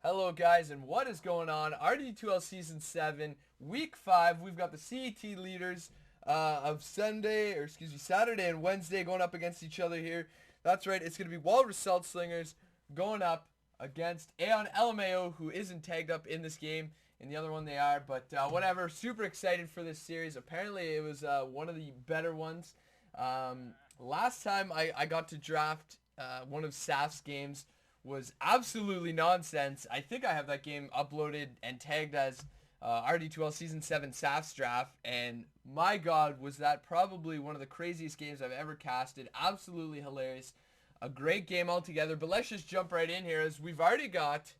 Hello guys, and what is going on? RD2L Season 7, Week 5. We've got the CET leaders of Saturday and Wednesday going up against each other here. That's right, it's going to be Walrus Slingers going up against Aeon LMAO, who isn't tagged up in this game. In the other one they are, but whatever. Super excited for this series. Apparently it was one of the better ones. Last time I got to draft one of Saf's games was absolutely nonsense. I think I have that game uploaded and tagged as RD2L Season 7 Saf's Draft, and my god, was that probably one of the craziest games I've ever casted. Absolutely hilarious. A great game altogether, but let's just jump right in here as we've already got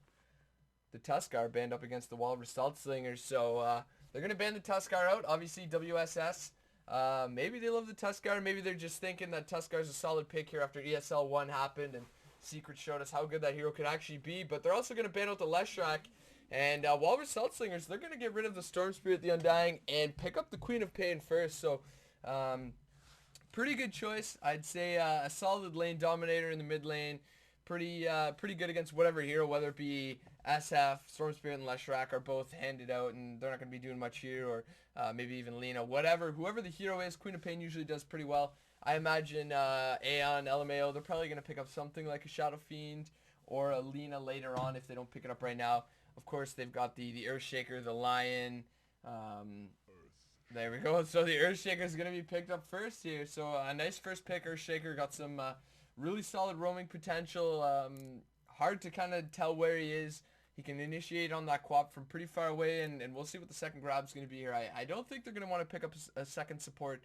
the Tuskar banned up against the Walrus Slingers, so they're going to ban the Tuskar out. Obviously, WSS. Maybe they love the Tuskar, maybe they're just thinking that Tuskar's a solid pick here after ESL 1 happened, and Secret showed us how good that hero could actually be. But they're also going to ban out the Leshrac. And Walrus Slingers, they're going to get rid of the Storm Spirit, the Undying, and pick up the Queen of Pain first. So, pretty good choice. I'd say a solid lane dominator in the mid lane. Pretty good against whatever hero, whether it be SF, Storm Spirit, and Leshrac are both handed out, and they're not going to be doing much here, or maybe even Lena. Whoever the hero is, Queen of Pain usually does pretty well. I imagine Aeon LMAO, they're probably going to pick up something like a Shadow Fiend or a Lena later on if they don't pick it up right now. Of course, they've got the Earthshaker, the Lion. There we go. So the Earthshaker is going to be picked up first here. So a nice first pick. Earthshaker got some really solid roaming potential. Hard to kind of tell where he is. He can initiate on that quap from pretty far away, and we'll see what the second grab is going to be here. I don't think they're going to want to pick up a second support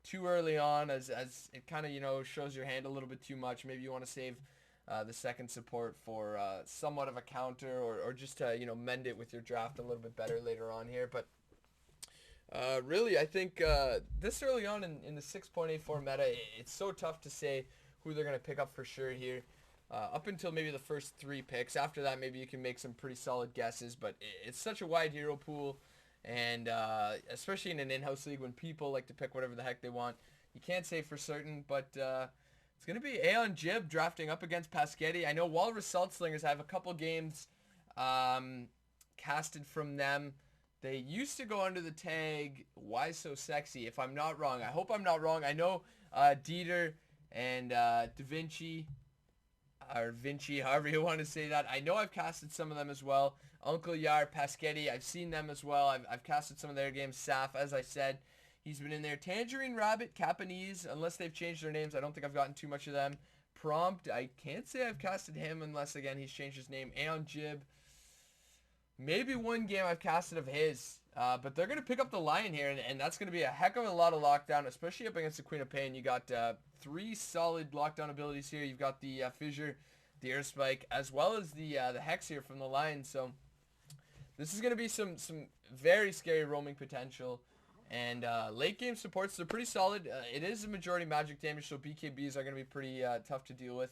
too early on, as it kind of, shows your hand a little bit too much. Maybe you want to save the second support for somewhat of a counter, or just to, mend it with your draft a little bit better later on here. But really, I think this early on in the 6.84 meta, it's so tough to say who they're going to pick up for sure here. Up until maybe the first 3 picks. After that, maybe you can make some pretty solid guesses, but it's such a wide hero pool. And especially in an in-house league when people like to pick whatever the heck they want, you can't say for certain, but it's going to be Aeon Jib drafting up against Paschetti. I know Walrus Slingers have a couple games casted from them. They used to go under the tag, Why So Sexy, if I'm not wrong. I hope I'm not wrong. I know Dieter and Da Vinci, or Vinci, however you want to say that. I know I've casted some of them as well. Uncle Yar, Paschetti, I've seen them as well. I've casted some of their games. Saf, as I said, he's been in there. Tangerine Rabbit, Capanese, unless they've changed their names. I don't think I've gotten too much of them. Prompt, I can't say I've casted him unless, again, he's changed his name. Aeon Jib, maybe one game I've casted of his. But they're going to pick up the Lion here, and that's going to be a heck of a lot of lockdown, especially up against the Queen of Pain. You got 3 solid lockdown abilities here. You've got the Fissure, the Earth Spike, as well as the Hex here from the Lion. So this is going to be some very scary roaming potential. And late game supports, they're pretty solid. It is a majority magic damage, so BKBs are going to be pretty tough to deal with.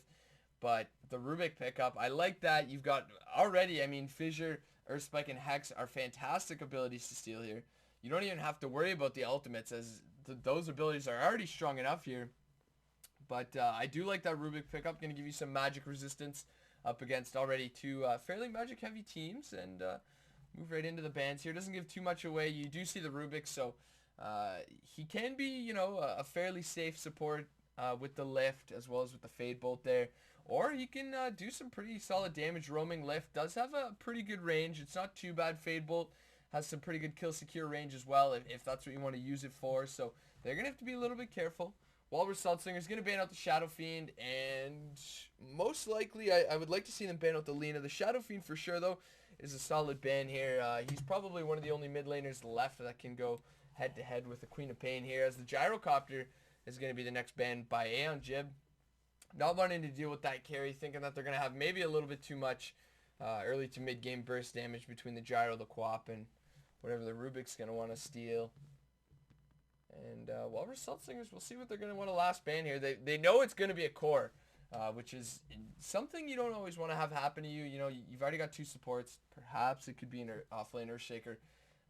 But the Rubik pickup, I like that. You've got already, Fissure, Earth Spike, and Hex are fantastic abilities to steal here. You don't even have to worry about the ultimates, as those abilities are already strong enough here. But I do like that Rubik pickup. Going to give you some magic resistance up against already 2 fairly magic heavy teams. And move right into the bans here. Doesn't give too much away. You do see the Rubik, so he can be, a fairly safe support with the lift as well as with the Fade Bolt there. Or he can do some pretty solid damage. Roaming lift does have a pretty good range. It's not too bad. Fade Bolt has some pretty good kill secure range as well if that's what you want to use it for. So they're going to have to be a little bit careful. Walrus Slinger is going to ban out the Shadow Fiend, and most likely I would like to see them ban out the Lena. The Shadow Fiend for sure, though, is a solid ban here. He's probably one of the only mid laners left that can go head-to-head with the Queen of Pain here, as the Gyrocopter is going to be the next ban by Aeon Jib. Not wanting to deal with that carry, thinking that they're going to have maybe a little bit too much early to mid-game burst damage between the Gyro, the Quap, and whatever the Rubik's going to want to steal. And Walrus Slingers, we'll see what they're going to want to last ban here. They know it's going to be a core, which is something you don't always want to have happen to you. You've already got 2 supports. Perhaps it could be an offlane Earthshaker.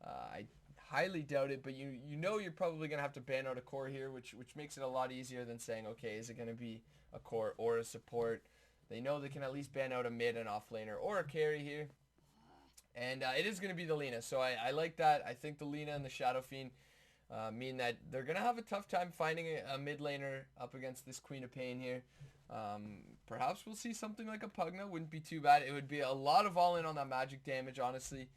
I highly doubt it, but you're probably going to have to ban out a core here, which makes it a lot easier than saying, okay, is it going to be a core or a support? They know they can at least ban out a mid and off laner or a carry here. And it is going to be the Lina, so I like that. I think the Lina and the Shadow Fiend mean that they're going to have a tough time finding a mid laner up against this Queen of Pain here. Perhaps we'll see something like a Pugna. Wouldn't be too bad. It would be a lot of all-in on that magic damage, honestly.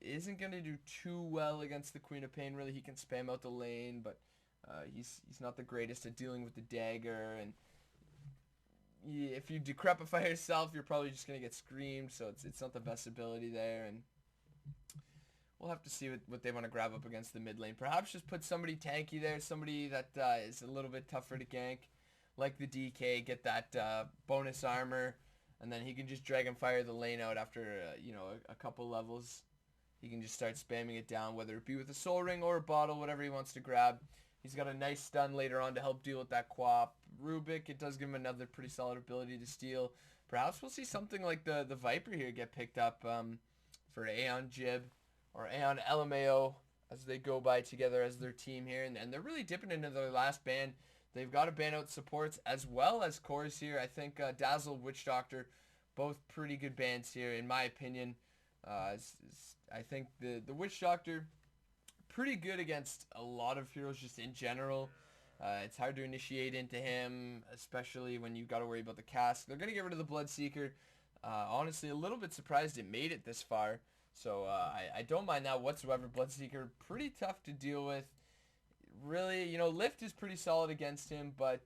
Isn't going to do too well against the Queen of Pain, really. He can spam out the lane, but he's not the greatest at dealing with the dagger, and if you decrepify yourself, you're probably just going to get screamed, so it's not the best ability there, and we'll have to see what they want to grab up against the mid lane. Perhaps just put somebody tanky there, somebody that is a little bit tougher to gank, like the DK, get that bonus armor, and then he can just Dragon Fire the lane out after, a couple levels. He can just start spamming it down, whether it be with a soul ring or a bottle, whatever he wants to grab. He's got a nice stun later on to help deal with that Quap. Rubik, it does give him another pretty solid ability to steal. Perhaps we'll see something like the Viper here get picked up for Aeon Jib or Aeon LMAO as they go by together as their team here. And they're really dipping into their last ban. They've got to ban out supports as well as cores here. I think Dazzle, Witch Doctor, both pretty good bans here in my opinion. I think the Witch Doctor, pretty good against a lot of heroes just in general. It's hard to initiate into him, especially when you've got to worry about the cask. They're going to get rid of the Bloodseeker. Honestly, a little bit surprised it made it this far. So I don't mind that whatsoever. Bloodseeker, pretty tough to deal with. Really, Lift is pretty solid against him, but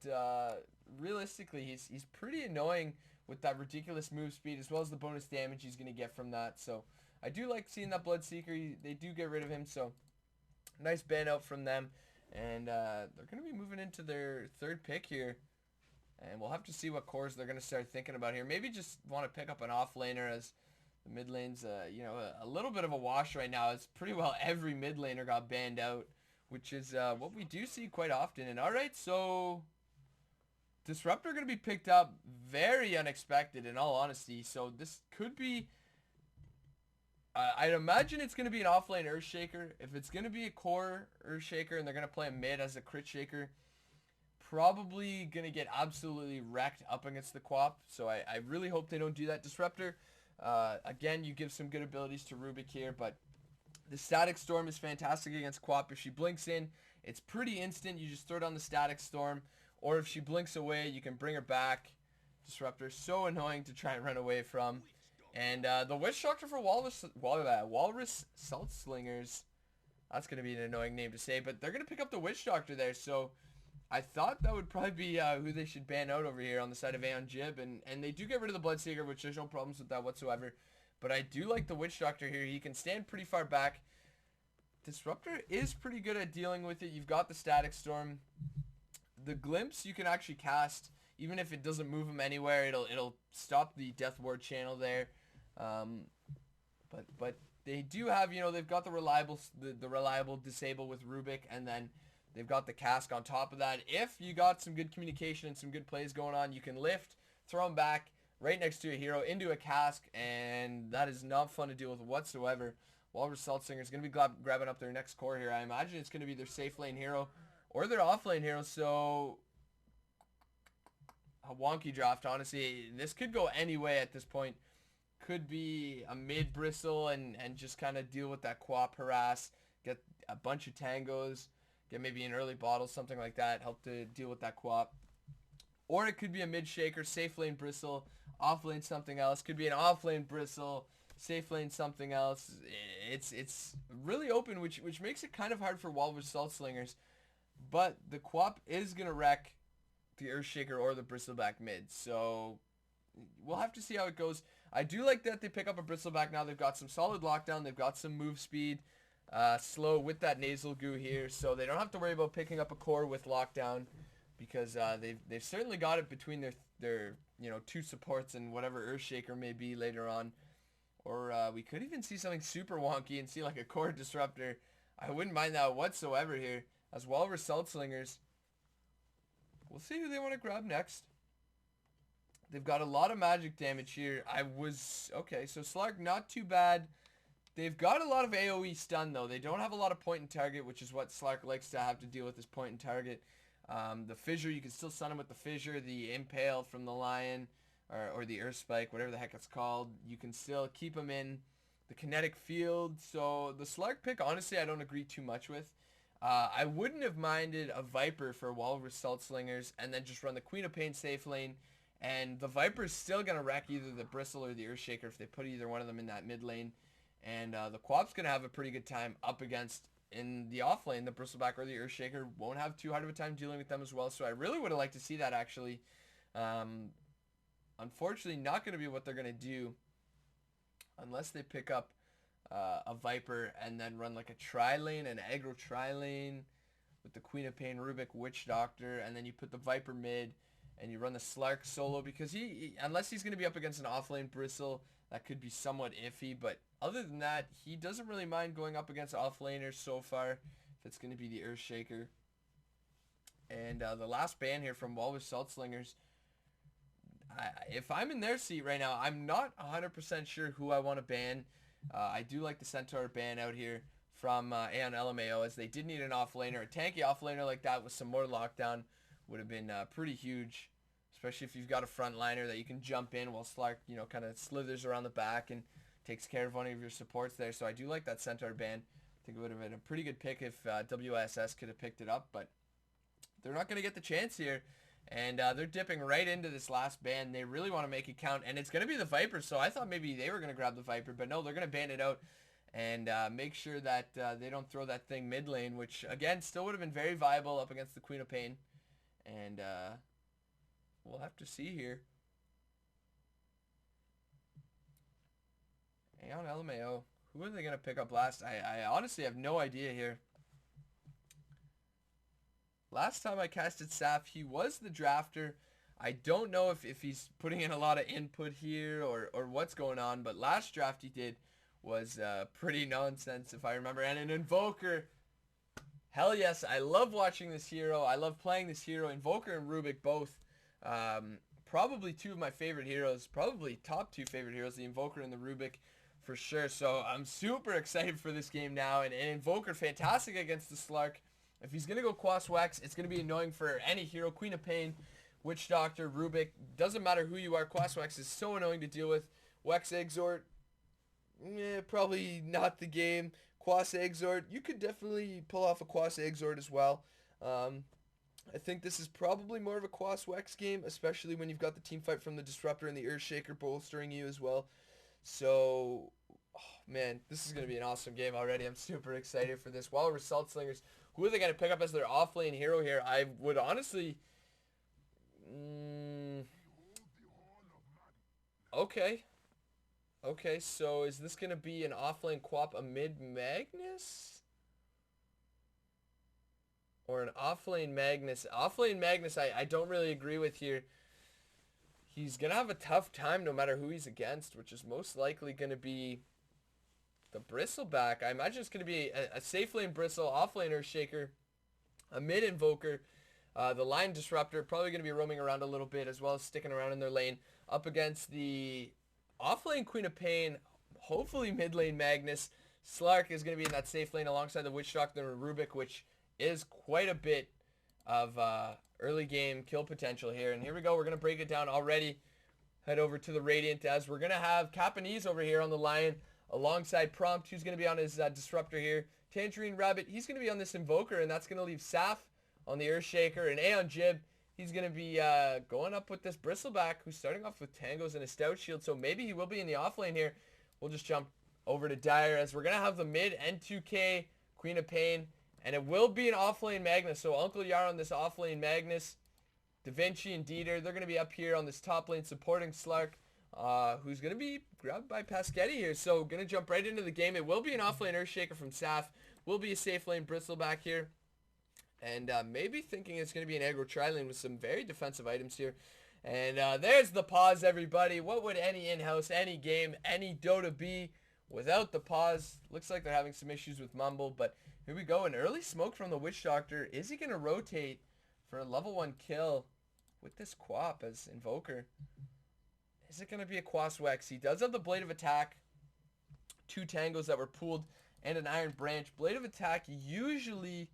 realistically, he's pretty annoying with that ridiculous move speed, as well as the bonus damage he's going to get from that. So I do like seeing that Bloodseeker. They do get rid of him, so nice ban out from them. And they're going to be moving into their third pick here. And we'll have to see what cores they're going to start thinking about here. Maybe just want to pick up an off laner, as the mid lane's a little bit of a wash right now. It's pretty well every mid laner got banned out, which is what we do see quite often. And alright, so Disruptor going to be picked up very unexpected, in all honesty. So this could be, I'd imagine it's going to be an offlane Earthshaker. If it's going to be a core Earthshaker and they're going to play a mid as a crit shaker, probably going to get absolutely wrecked up against the Quap. So I really hope they don't do that. Disruptor, again, you give some good abilities to Rubik here, but the Static Storm is fantastic against Quap. If she blinks in, it's pretty instant. You just throw down the Static Storm. Or if she blinks away, you can bring her back. Disruptor, so annoying to try and run away from. And the Witch Doctor for Walrus Salt Slingers. That's going to be an annoying name to say, but they're going to pick up the Witch Doctor there. So I thought that would probably be who they should ban out over here on the side of Aeon Jib. And they do get rid of the Bloodseeker, which there's no problems with that whatsoever. But I do like the Witch Doctor here. He can stand pretty far back. Disruptor is pretty good at dealing with it. You've got the Static Storm. The Glimpse you can actually cast, even if it doesn't move him anywhere. It'll stop the Death Ward channel there. But they do have, they've got the reliable disable with Rubik, and then they've got the cask on top of that. If you got some good communication and some good plays going on, you can lift, throw him back right next to a hero into a cask, and that is not fun to deal with whatsoever. Walrus Salt Slinger is going to be grabbing up their next core here. I imagine it's going to be their safe lane hero or their off lane hero, so a wonky draft, honestly. This could go any way at this point. Could be a mid bristle and just kind of deal with that Quap harass, get a bunch of tangos, get maybe an early bottle, something like that, help to deal with that Quap. Or it could be a mid shaker, safe lane bristle, off lane something else. Could be an off lane bristle, safe lane something else. It's really open, which makes it kind of hard for Walrus Salt Slingers. But the Quap is going to wreck the Earthshaker or the Bristleback mid. So we'll have to see how it goes. I do like that they pick up a Bristleback now. They've got some solid lockdown. They've got some move speed. Slow with that nasal goo here. So they don't have to worry about picking up a core with lockdown, because they've certainly got it between their two supports and whatever Earthshaker may be later on. Or we could even see something super wonky and see like a core disruptor. I wouldn't mind that whatsoever here. As Walrus Salt Slingers, we'll see who they want to grab next. They've got a lot of magic damage here. Okay, so Slark, not too bad. They've got a lot of AoE stun, though. They don't have a lot of point and target, which is what Slark likes to have to deal with, is point and target. The Fissure, you can still stun him with the Fissure, the Impale from the Lion, or the Earth Spike, whatever the heck it's called. You can still keep him in the kinetic field. So the Slark pick, honestly, I don't agree too much with. I wouldn't have minded a Viper for Walrus Salt Slingers and then just run the Queen of Pain safe lane. And the Viper's still going to wreck either the Bristle or the Earthshaker if they put either one of them in that mid lane. And the Quap's going to have a pretty good time up against, in the off lane, the Bristleback or the Earthshaker won't have too hard of a time dealing with them as well. So I really would have liked to see that, actually. Unfortunately, not going to be what they're going to do unless they pick up a Viper and then run like a tri-lane, an aggro tri-lane with the Queen of Pain, Rubik, Witch Doctor, and then you put the Viper mid and you run the Slark solo, because unless he's going to be up against an offlane Bristle, that could be somewhat iffy, but other than that, he doesn't really mind going up against offlaners so far, if it's going to be the Earthshaker. And the last ban here from Walrus Salt Slingers, if I'm in their seat right now, I'm not 100% sure who I want to ban. I do like the Centaur ban out here from Aeon LMAO, as they did need an offlaner. A tanky offlaner like that with some more lockdown would have been pretty huge, especially if you've got a frontliner that you can jump in while Slark, kind of slithers around the back and takes care of one of your supports there. So I do like that Centaur ban. I think it would have been a pretty good pick if WSS could have picked it up, but they're not going to get the chance here. And they're dipping right into this last ban. They really want to make it count, and it's going to be the Viper, so I thought maybe they were going to grab the Viper, but no, they're going to ban it out and make sure that they don't throw that thing mid lane, which, again, still would have been very viable up against the Queen of Pain. And we'll have to see here. Aeon LMAO, who are they going to pick up last? I honestly have no idea here. Last time I casted Saf, he was the drafter. I don't know if he's putting in a lot of input here or what's going on, but last draft he did was pretty nonsense, if I remember. And an Invoker, hell yes, I love watching this hero. I love playing this hero. Invoker and Rubik both. Probably two of my favorite heroes. Probably top two favorite heroes, the Invoker and the Rubik, for sure. So I'm super excited for this game now. And Invoker, fantastic against the Slark. If he's going to go Quas Wex, it's going to be annoying for any hero. Queen of Pain, Witch Doctor, Rubik. Doesn't matter who you are. Quas Wex is so annoying to deal with. Wex Exort, probably not the game. Quas Exort, you could definitely pull off a Quas Exort as well. I think this is probably more of a Quas Wex game, especially when you've got the team fight from the Disruptor and the Earthshaker bolstering you as well. So, oh, man, this is going to be an awesome game already. I'm super excited for this. Walrus Salt Slingers, who are they going to pick up as their offlane hero here? I would honestly... Okay. Okay, so is this going to be an offlane Quap, a mid Magnus? Or an offlane Magnus? Offlane Magnus, I don't really agree with here. He's going to have a tough time no matter who he's against, which is most likely going to be the Bristleback. I imagine it's going to be a safe lane Bristle, offlane Earthshaker, a mid Invoker, the line Disruptor, probably going to be roaming around a little bit as well as sticking around in their lane, up against the offlane Queen of Pain, hopefully mid lane Magnus. Slark is going to be in that safe lane alongside the Witch Doctor and Rubik, which is quite a bit of early game kill potential here. And here we go. We're going to break it down already. Head over to the Radiant, as we're going to have Capanese over here on the Lion alongside Prompt, who's going to be on his Disruptor here. Tangerine Rabbit, he's going to be on this Invoker, and that's going to leave Saf on the Earthshaker. And Aeon Jib, he's going to be going up with this Bristleback, who's starting off with Tangos and a Stout Shield, so maybe he will be in the offlane here. We'll just jump over to Dire, as we're going to have the mid N2K Queen of Pain, and it will be an offlane Magnus. So Uncle Yar on this offlane Magnus, Da Vinci and Dieter, they're going to be up here on this top lane supporting Slark, who's going to be grabbed by Pasquetti here. So going to jump right into the game. It will be an offlane Earthshaker from Saf. Will be a safe lane Bristleback here. And maybe thinking it's going to be an aggro tri-lane with some very defensive items here. And there's the pause, everybody. What would any in-house, any game, any Dota be without the pause? Looks like they're having some issues with Mumble, but here we go. An early smoke from the Witch Doctor. Is he going to rotate for a level 1 kill with this Quap as Invoker? Is it going to be a Quas Wex? He does have the Blade of Attack, 2 Tangos that were pooled, and an Iron Branch. Blade of Attack usually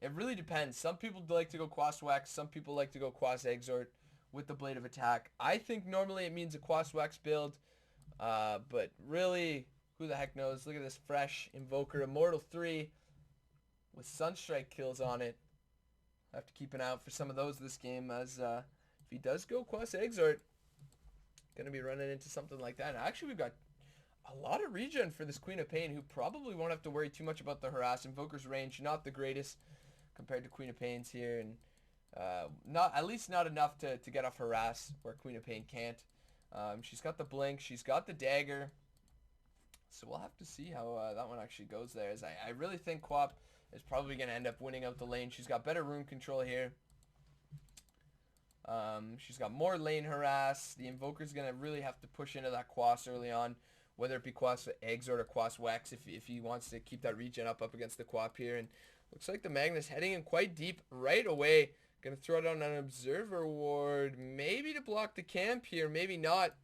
It really depends. Some people like to go Quas Wax. Some people like to go Quas Exort with the Blade of Attack. I think normally it means a Quas Wax build. But really, who the heck knows? Look at this fresh Invoker. Immortal 3 with Sunstrike kills on it. I have to keep an eye out for some of those this game, as if he does go Quas Exort, going to be running into something like that. And actually, we've got a lot of regen for this Queen of Pain, who probably won't have to worry too much about the harass. Invoker's range, not the greatest compared to Queen of Pain's here, and at least not enough to get off harass where Queen of Pain can't. She's got the blink, she's got the dagger, so we'll have to see how that one actually goes there. As I really think Quap is probably going to end up winning out the lane. She's got better rune control here. She's got more lane harass. The Invoker's going to really have to push into that Quas early on, whether it be Quas Exort or Quas Wax if he wants to keep that regen up against the Quap here. And looks like the Magnus heading in quite deep right away. Going to throw down an Observer Ward, maybe to block the camp here, maybe not.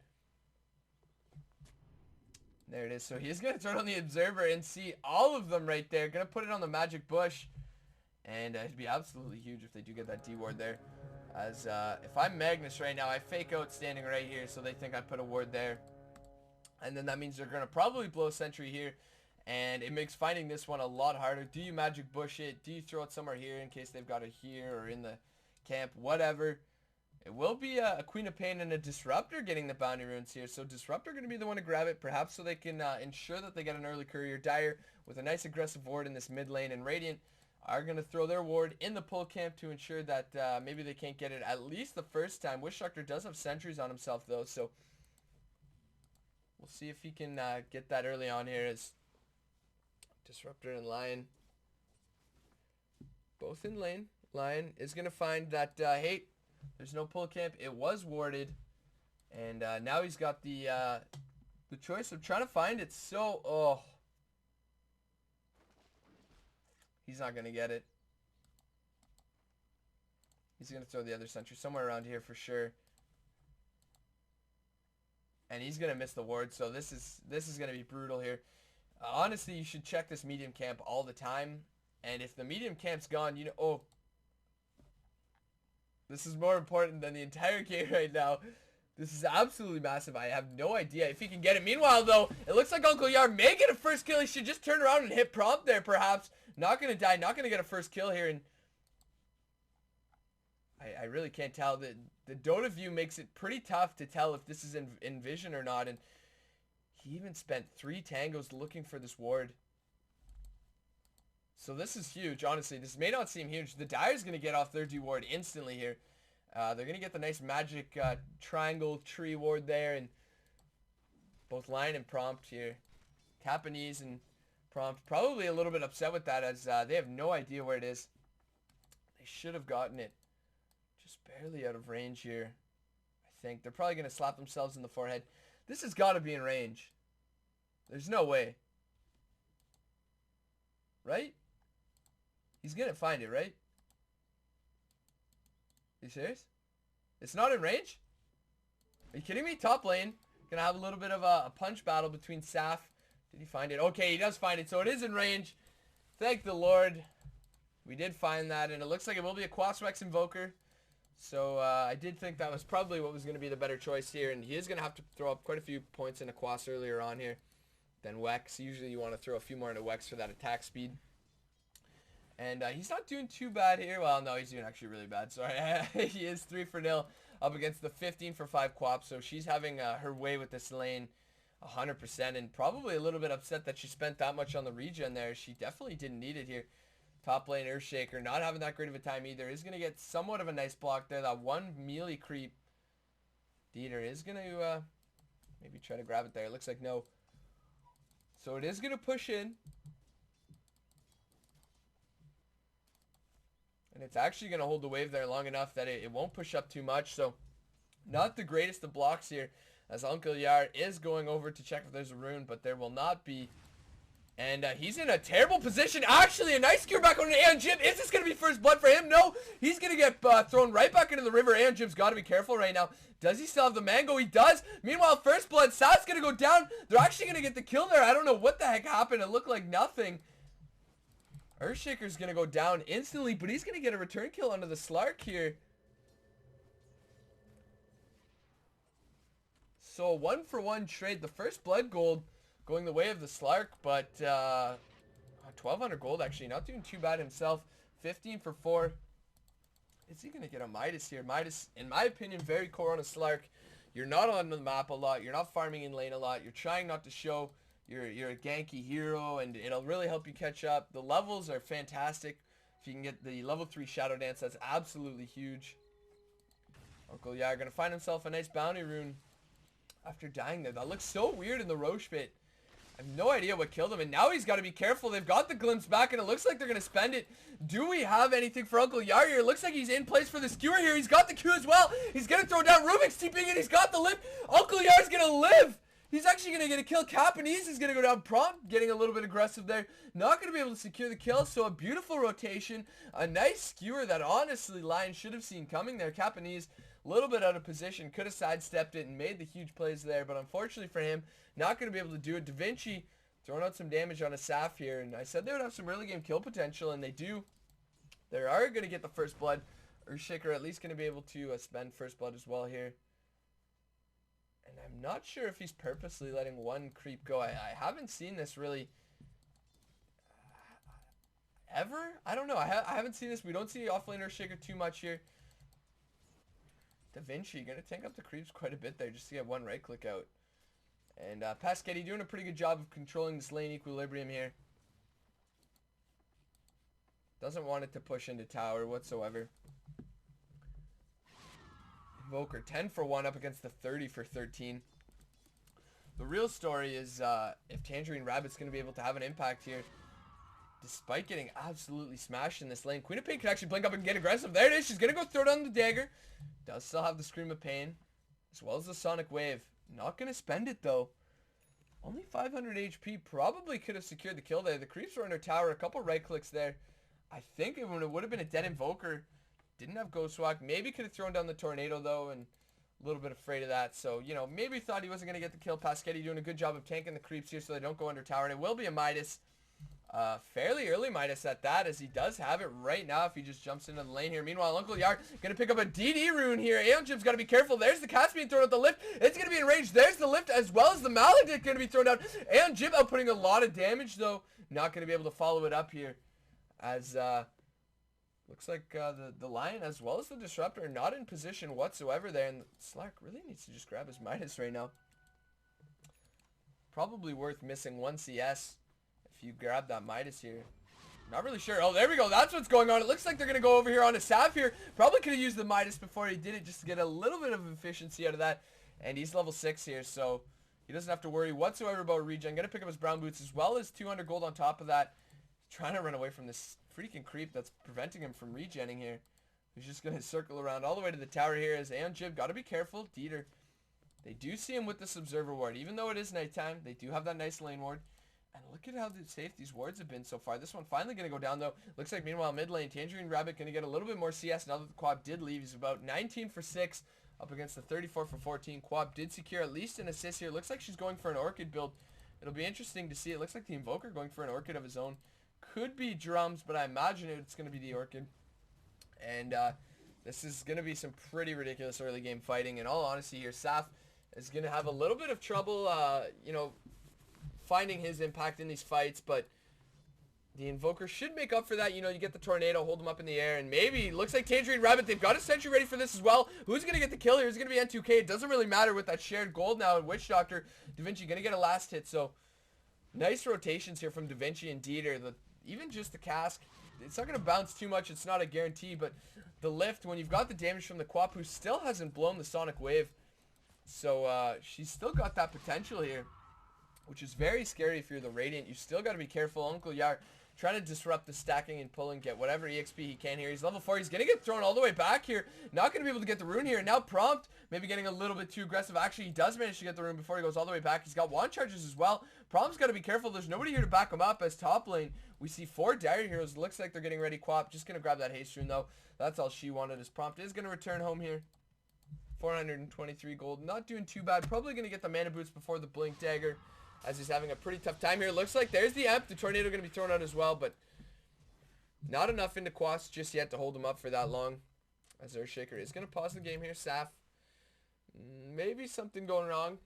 There it is. So he's going to throw down the Observer and see all of them right there. Going to put it on the Magic Bush. And it'd be absolutely huge if they do get that D-Ward there. As if I'm Magnus right now, I fake out standing right here, so they think I put a ward there. And then that means they're going to probably blow Sentry here. And it makes finding this one a lot harder. Do you Magic Bush it? Do you throw it somewhere here in case they've got it here or in the camp? Whatever. It will be a Queen of Pain and a Disruptor getting the bounty runes here. So Disruptor going to be the one to grab it, perhaps so they can ensure that they get an early Courier. Dire with a nice aggressive ward in this mid lane, and Radiant are going to throw their ward in the pull camp to ensure that maybe they can't get it at least the first time. Wish Doctor does have sentries on himself though, so we'll see if he can get that early on here. As Disruptor and Lion both in lane. Lion is going to find that, hey, there's no pull camp. It was warded. And now he's got the choice of trying to find it. So, oh. He's not going to get it. He's going to throw the other sentry somewhere around here for sure. And he's going to miss the ward. So this is going to be brutal here. Honestly, you should check this medium camp all the time. And if the medium camp's gone, you know, oh. This is more important than the entire game right now. This is absolutely massive. I have no idea if he can get it. Meanwhile, though, it looks like Uncle Yar may get a first kill. He should just turn around and hit prompt there, perhaps. Not going to die. Not going to get a first kill here. And I really can't tell. The Dota view makes it pretty tough to tell if this is in vision or not. And he even spent 3 tangos looking for this ward. So this is huge, honestly. This may not seem huge. The Dire's going to get off their D ward instantly here. They're going to get the nice magic triangle tree ward there. And both Lion and Prompt here. Capanese and Prompt probably a little bit upset with that, as they have no idea where it is. They should have gotten it just barely out of range here, I think. They're probably going to slap themselves in the forehead. This has got to be in range. There's no way. Right? He's going to find it, right? Are you serious? It's not in range? Are you kidding me? Top lane. Going to have a little bit of a punch battle between Saf. Did he find it? Okay, he does find it. So it is in range. Thank the Lord. We did find that. And it looks like it will be a Quas Wex Invoker. So I did think that was probably what was going to be the better choice here. And he is going to have to throw up quite a few points in a Quas earlier on here than Wex. Usually you want to throw a few more into Wex for that attack speed. And he's not doing too bad here. Well, no, he's doing actually really bad. Sorry. He is 3-0 up against the 15-for-5 Quap. So she's having her way with this lane 100%. And probably a little bit upset that she spent that much on the regen there. She definitely didn't need it here. Top lane Earthshaker not having that great of a time either. Is going to get somewhat of a nice block there. That one melee creep. Dieter is going to maybe try to grab it there. It looks like no. So it is going to push in. And it's actually going to hold the wave there long enough that it won't push up too much. So not the greatest of blocks here, as Uncle Yar is going over to check if there's a rune, but there will not be. And he's in a terrible position. Actually, a nice cure back on Aeon Jim. Is this going to be first blood for him? No. He's going to get thrown right back into the river. Aeon Jim's got to be careful right now. Does he still have the mango? He does. Meanwhile, first blood. Sat's going to go down. They're actually going to get the kill there. I don't know what the heck happened. It looked like nothing. Earthshaker's going to go down instantly, but he's going to get a return kill onto the Slark here. So a 1-for-1 trade. The first blood gold going the way of the Slark, but 1,200 gold actually. Not doing too bad himself. 15 for 4. Is he going to get a Midas here? Midas, in my opinion, very core on a Slark. You're not on the map a lot. You're not farming in lane a lot. You're trying not to show you're a ganky hero, and it'll really help you catch up. The levels are fantastic. If you can get the level 3 Shadow Dance, that's absolutely huge. Uncle Yar going to find himself a nice bounty rune after dying there. That looks so weird in the Roche pit. I have no idea what killed him, and now he's got to be careful. They've got the glimpse back, and it looks like they're going to spend it. Do we have anything for Uncle Yar here? It looks like he's in place for the skewer here. He's got the Q as well. He's going to throw down Rubik's TPing it. He's got the lift. Uncle Yar's going to live. He's actually going to get a kill. Capanese is going to go down prompt, getting a little bit aggressive there. Not going to be able to secure the kill, so a beautiful rotation. A nice skewer that honestly Lion should have seen coming there. Capanese, a little bit out of position, could have sidestepped it and made the huge plays there, but unfortunately for him, not going to be able to do it. Da Vinci throwing out some damage on a Saf here, and I said they would have some early game kill potential, and they do. They are going to get the first blood. Earthshaker at least going to be able to spend first blood as well here. And I'm not sure if he's purposely letting one creep go. I haven't seen this really ever. I don't know. I haven't seen this. We don't see offlane Earthshaker too much here. Da Vinci going to tank up the creeps quite a bit there just to get one right click out. And Pasquetti doing a pretty good job of controlling this lane equilibrium here. Doesn't want it to push into tower whatsoever. Invoker 10 for 1 up against the 30 for 13. The real story is if Tangerine Rabbit's going to be able to have an impact here. Despite getting absolutely smashed in this lane. Queen of Pain can actually blink up and get aggressive. There it is. She's going to go throw down the dagger. Does still have the Scream of Pain. As well as the Sonic Wave. Not going to spend it though. Only 500 HP. Probably could have secured the kill there. The creeps were under tower. A couple right clicks there. I think it would have been a dead Invoker. Didn't have Ghost Walk. Maybe could have thrown down the Tornado though, and a little bit afraid of that. So, you know, maybe thought he wasn't going to get the kill. Pasquetti doing a good job of tanking the creeps here so they don't go under tower. And it will be a Midas. Fairly early Midas at that, as he does have it right now if he just jumps into the lane here. Meanwhile, Uncle Yar going to pick up a DD rune here. Aeon Jib's got to be careful. There's the cast being thrown out the lift. It's going to be in range. There's the lift as well as the Maledict going to be thrown out. Aeon Jib outputting a lot of damage though. Not going to be able to follow it up here. As, looks like the Lion as well as the Disruptor are not in position whatsoever there. And Slark really needs to just grab his Midas right now. Probably worth missing one CS if you grab that Midas here. Not really sure. Oh, there we go. That's what's going on. It looks like they're going to go over here on a Sav here. Probably could have used the Midas before he did it just to get a little bit of efficiency out of that. And he's level 6 here, so he doesn't have to worry whatsoever about regen. Going to pick up his brown boots as well as 200 gold on top of that. He's trying to run away from this freaking creep that's preventing him from regenning here. He's just going to circle around all the way to the tower here as Aeon Jib. Got to be careful. Dieter. They do see him with this Observer Ward. Even though it is nighttime, they do have that nice lane ward. And look at how safe these wards have been so far. This one finally going to go down, though. Looks like, meanwhile, mid lane, Tangerine Rabbit going to get a little bit more CS now that the Quab did leave. He's about 19 for 6 up against the 34 for 14. Quab did secure at least an assist here. Looks like she's going for an Orchid build. It'll be interesting to see. It looks like the Invoker going for an Orchid of his own. Could be drums, but I imagine it's going to be the Orchid. And this is going to be some pretty ridiculous early game fighting. In all honesty here, Saf is going to have a little bit of trouble, you know, finding his impact in these fights, but the Invoker should make up for that. You know, you get the Tornado, hold him up in the air, and maybe, looks like Tangerine Rabbit, they've got a Sentry ready for this as well. Who's going to get the kill here? Is it going to be N2K? It doesn't really matter with that shared gold now, and Witch Doctor, Da Vinci going to get a last hit, so nice rotations here from Da Vinci and Dieter. Even just the cask, it's not going to bounce too much, it's not a guarantee, but the lift, when you've got the damage from the Quap, who still hasn't blown the Sonic Wave, so she's still got that potential here, which is very scary if you're the Radiant. You still got to be careful. Uncle Yar trying to disrupt the stacking and pulling, get whatever EXP he can here. He's level 4. He's going to get thrown all the way back here. Not going to be able to get the rune here. Now Prompt, maybe getting a little bit too aggressive. Actually, he does manage to get the rune before he goes all the way back. He's got wand charges as well. Prompt's got to be careful. There's nobody here to back him up as top lane. We see 4 Dire Heroes. Looks like they're getting ready. Quap just going to grab that haste rune though. That's all she wanted, as Prompt is going to return home here. 423 gold. Not doing too bad. Probably going to get the mana boots before the Blink Dagger, as he's having a pretty tough time here. Looks like there's the amp. The Tornado going to be thrown out as well, but Not enough into Quas just yet to hold him up for that long. As Earthshaker is going to pause the game here. Saf, maybe something going wrong.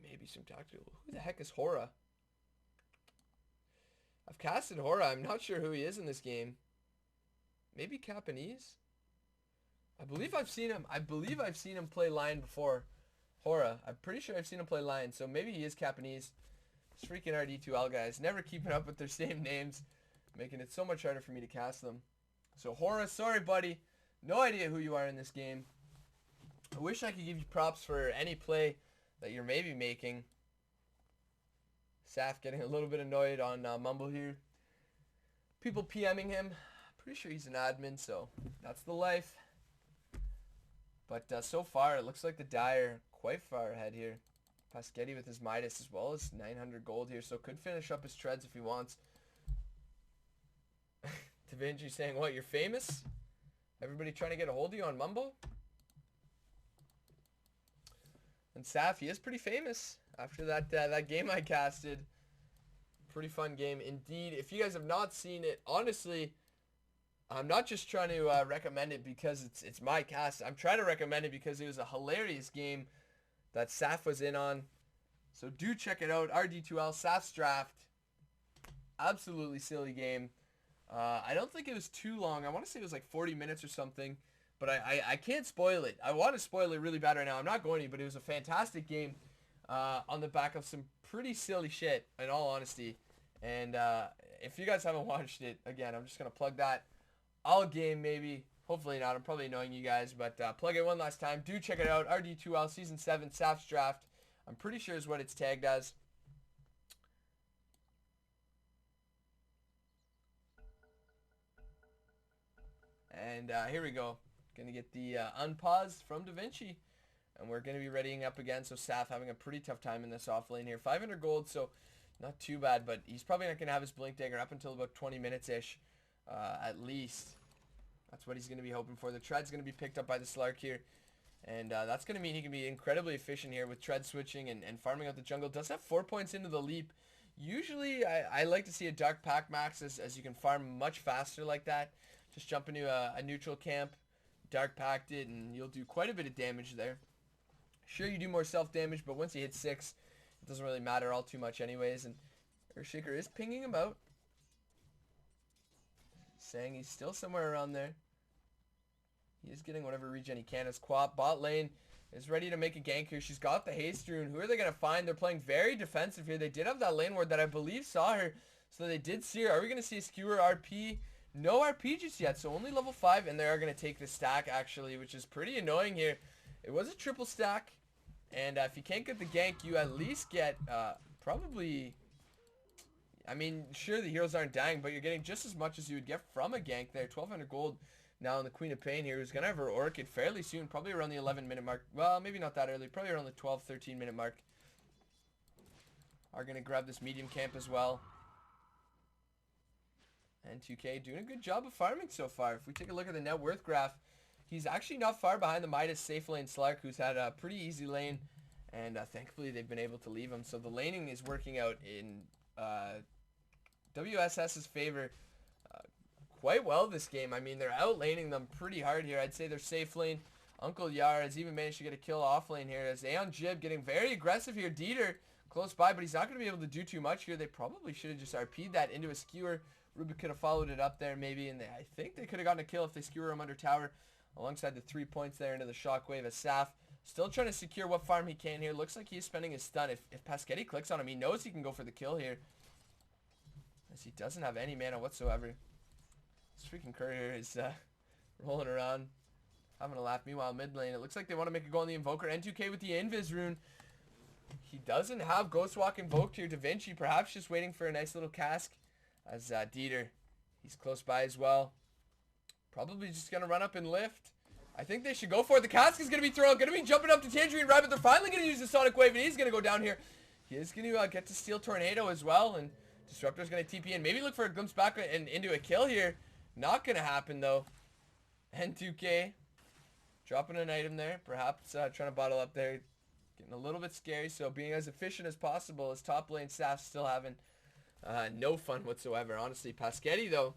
Maybe some tactical. Who the heck is Hora? I've casted Hora. I'm not sure who he is in this game. Maybe Capanese? I believe I've seen him play Lion before. Hora. I'm pretty sure I've seen him play Lion, so maybe he is Capanese. This freaking RD2L guys. Never keeping up with their same names. Making it so much harder for me to cast them. So Hora, sorry buddy. No idea who you are in this game. I wish I could give you props for any play that you're maybe making. Saf getting a little bit annoyed on Mumble here. People PMing him. Pretty sure he's an admin, so that's the life. But so far, it looks like the Dire quite far ahead here. Paschetti with his Midas as well as 900 gold here, so could finish up his treads if he wants. Da Vinci saying, what, you're famous? Everybody trying to get a hold of you on Mumble? And Saf, he is pretty famous after that that game I casted. Pretty fun game indeed. If you guys have not seen it, honestly, I'm not just trying to recommend it because it's my cast. I'm trying to recommend it because it was a hilarious game that Saf was in on. So do check it out. RD2L, Saf's Draft. Absolutely silly game. I don't think it was too long. I want to say it was like 40 minutes or something. But I can't spoil it. I want to spoil it really bad right now. I'm not going to, but it was a fantastic game on the back of some pretty silly shit, in all honesty. And if you guys haven't watched it, again, I'm just going to plug that. All game, maybe. Hopefully not. I'm probably annoying you guys, but plug it one last time. Do check it out. RD2L Season 7, Saf's Draft. I'm pretty sure is what it's tagged as. And here we go. Going to get the unpause from Da Vinci. And we're going to be readying up again. So Saf having a pretty tough time in this off lane here. 500 gold, so not too bad. But he's probably not going to have his Blink Dagger up until about 20 minutes-ish. At least. That's what he's going to be hoping for. The Tread's going to be picked up by the Slark here. And that's going to mean he can be incredibly efficient here with Tread switching and farming out the jungle. Does have 4 points into the leap. Usually I like to see a Dark Pack max as you can farm much faster like that. Just jump into a neutral camp. Dark Packed it and you'll do quite a bit of damage there. Sure, you do more self-damage, but once you hit 6, it doesn't really matter all too much anyways. And Earthshaker is pinging him out. Saying he's still somewhere around there. He is getting whatever regen he can. His Quap bot lane is ready to make a gank here. She's got the haste rune. Who are they going to find? They're playing very defensive here. They did have that lane ward that I believe saw her. So they did see her. Are we going to see a skewer RP? No RP just yet. So only level 5. And they are going to take the stack actually, which is pretty annoying here. It was a triple stack. And if you can't get the gank, you at least get probably... I mean, sure, the heroes aren't dying, but you're getting just as much as you would get from a gank there. 1,200 gold now in the Queen of Pain here, who's going to have her Orchid fairly soon, probably around the 11-minute mark. Well, maybe not that early, probably around the 12, 13-minute mark. Are going to grab this medium camp as well. And 2K doing a good job of farming so far. If we take a look at the net worth graph, he's actually not far behind the Midas safe lane Slark, who's had a pretty easy lane. And thankfully, they've been able to leave him. So the laning is working out in... WSS's favor quite well this game. I mean, they're outlaning them pretty hard here. I'd say their safe lane, Uncle Yar, has even managed to get a kill off lane here. As Aeon Jib getting very aggressive here. Dieter close by, but he's not going to be able to do too much here. They probably should have just RP'd that into a skewer. Ruby could have followed it up there maybe, and I think they could have gotten a kill if they skewer him under tower alongside the 3 points there into the shockwave. As Saf still trying to secure what farm he can here. Looks like he's spending his stun. If Paschetti clicks on him, he knows he can go for the kill here. As he doesn't have any mana whatsoever. This freaking courier is rolling around, having a laugh. Meanwhile, mid lane, it looks like they want to make a go on the Invoker. N2K with the Invis rune. He doesn't have Ghostwalk invoked here. Da Vinci perhaps just waiting for a nice little cask. As Dieter, he's close by as well. Probably just going to run up and lift. I think they should go for it. The cask is going to be thrown. Going to be jumping up to Tangerine Rabbit. They're finally going to use the Sonic Wave, and he's going to go down here. He is going to get to Steel Tornado as well, and Disruptor's going to TP in. Maybe look for a glimpse back and into a kill here. Not going to happen, though. N2K dropping an item there. Perhaps trying to bottle up there. Getting a little bit scary, so being as efficient as possible as top lane Saf still having No fun whatsoever. Honestly, Paschetti, though,